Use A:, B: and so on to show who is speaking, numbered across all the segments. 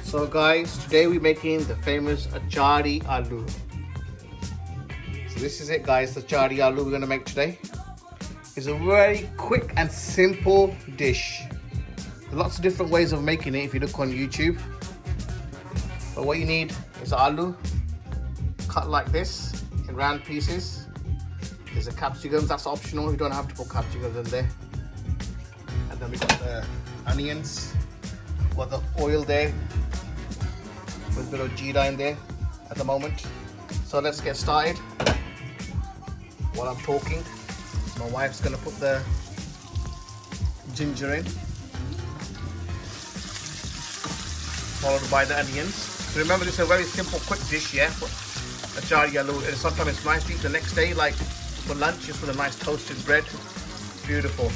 A: So guys, today we're making the famous Achari Aloo. So this is it guys, the Achari Aloo we're going to make today. It's a very quick and simple dish. There's lots of different ways of making it if you look on YouTube. But what you need is aloo, cut like this in round pieces. There's a capsicums, that's optional, you don't have to put capsicums in there. And then we got the onions, got the oil there, with a bit of jeera in there at the moment. So let's get started. While I'm talking, my wife's gonna put the ginger in, followed by the onions. So remember, this is a very simple, quick dish, yeah? Achari Aloo. And sometimes it's nice to eat the next day, like for lunch, just with a nice toasted bread. Beautiful.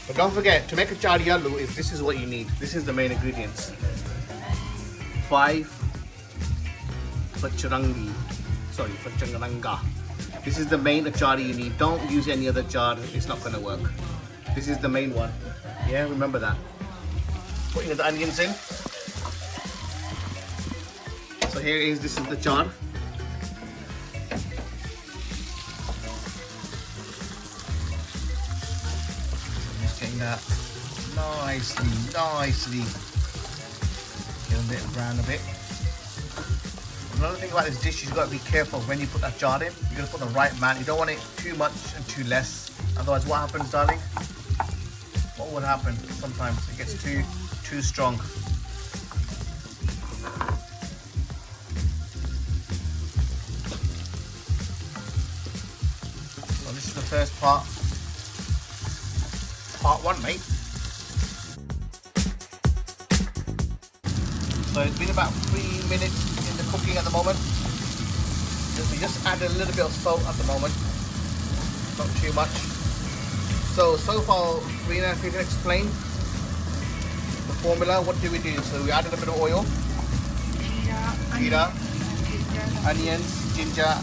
A: But don't forget, to make Achari Aloo, this is what you need. This is the main ingredients. 5 facharanga. This is the main achari you need. Don't use any other jar, it's not going to work. This is the main one. Yeah, remember that. Putting the onions in. So here is, this is the jar. Just getting that nicely. Get a bit brown a bit. Another thing about this dish, you've got to be careful when you put that jar in. You've got to put the right amount. You don't want it too much and too less. Otherwise, what happens, darling? What would happen? Sometimes it gets too strong. So this is the first part. Part 1, mate. So it's been about 3 minutes in the cooking at the moment. We just add a little bit of salt at the moment, not too much. So far, Rina, if you can explain the formula, what do we do? So we added a bit of oil, jeera, onions, ginger,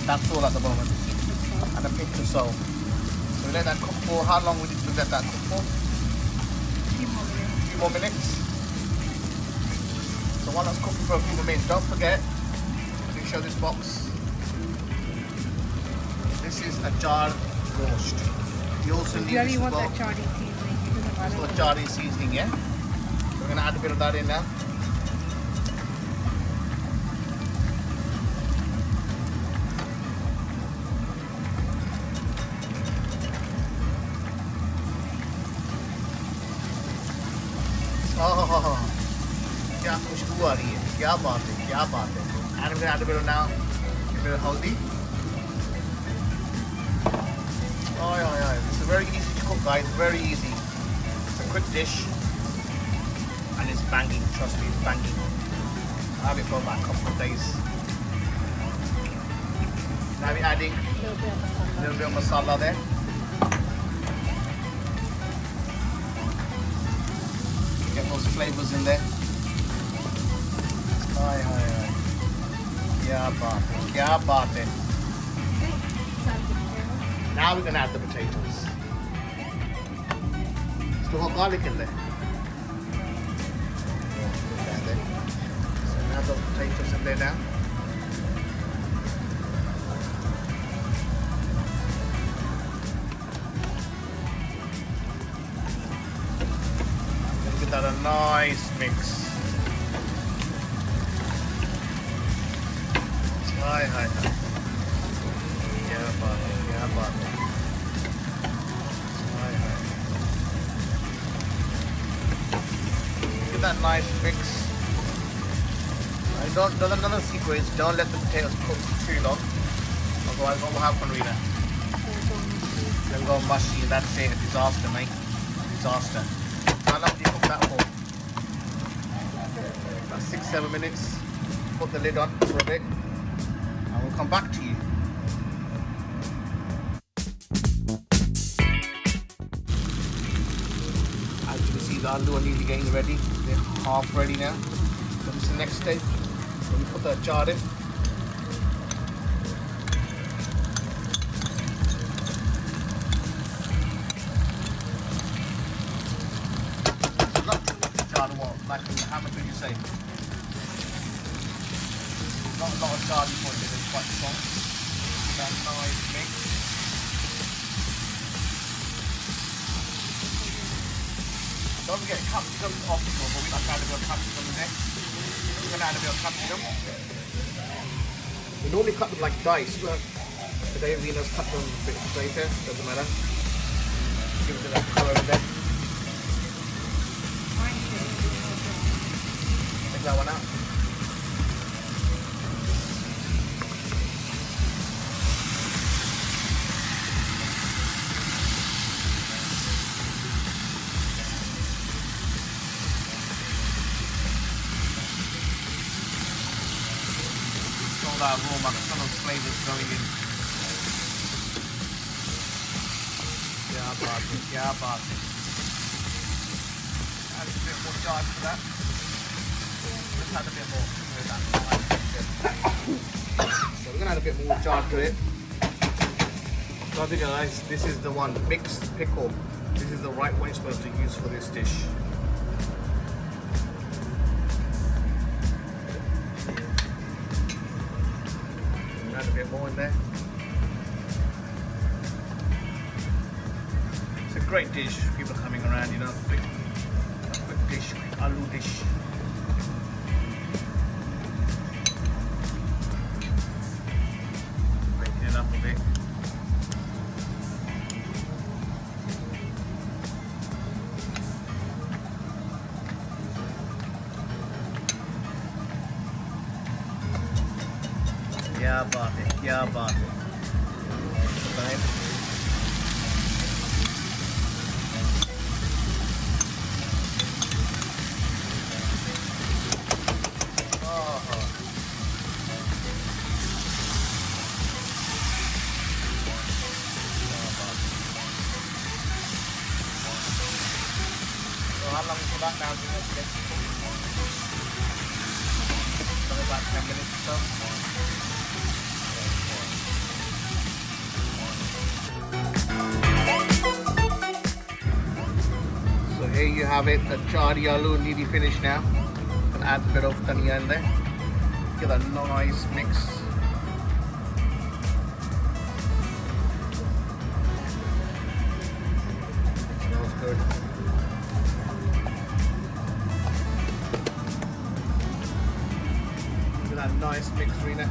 A: that's all at the moment, and a pinch of salt. So we let that cook for, how long we let that cook for? A few more minutes. So while that's cooking for a few more minutes, don't forget to show this box. This is a jar roast. You also need this
B: want that Achari seasoning.
A: This is Achari seasoning, yeah? So we're going to add a bit of that in now. Oh, क्या खुशबू आ रही है, क्या बात है. And we're going to add a bit of now, a bit of haldi. This is very easy to cook, guys, very easy. It's a quick dish and it's banging, trust me, it's banging. I'll have it for about a couple of days. Now we're adding a little bit of masala there. Get those flavors in there. क्या बात है. Now we're going to add the potatoes. Still got garlic in there. So now the potatoes in there now. Give that a nice mix. Hi. क्या बात है. Give that nice mix. Another secret is don't let the potatoes cook too long. Otherwise, what will happen, Rita? They'll go mushy, and that's it. A disaster, mate. Disaster. How long do you cook that for? About 6-7 minutes. Put the lid on for a bit, and we'll come back to you. As you can see, the aloo are nearly getting ready. They're half ready now. So this is the next stage. So we put the jar in. Not too much jar of water. Like, how much would you say? Not a lot of garlic point, it's quite strong. That nice mix. Don't forget capsicum is optional, but we like to add a bit of capsicum in there. We're going to add a bit of capsicum. We normally cut them like dice, but today Venus cut them a bit straighter, doesn't matter. Give it a bit of colour in there. Take that one out. All that aroma, some of the flavors going in. Yeah, baat hai. Add a bit more charge to that. Let's add a bit more. So we're gonna add a bit more charge to it. So I think guys, this is the one, mixed pickle. This is the right one you're supposed to use for this dish. Add a bit more in there. It's a great dish. People are coming around, you know, quick dish, quick aloo dish. Breaking it up a bit. क्या बात है, क्या बात है। So how long is that now? About 10 minutes or so. So here you have it, the Achari Aloo nearly finished now. And add a bit of dhania in there. Get a nice mix. Smells good. Get that nice mix, Rena.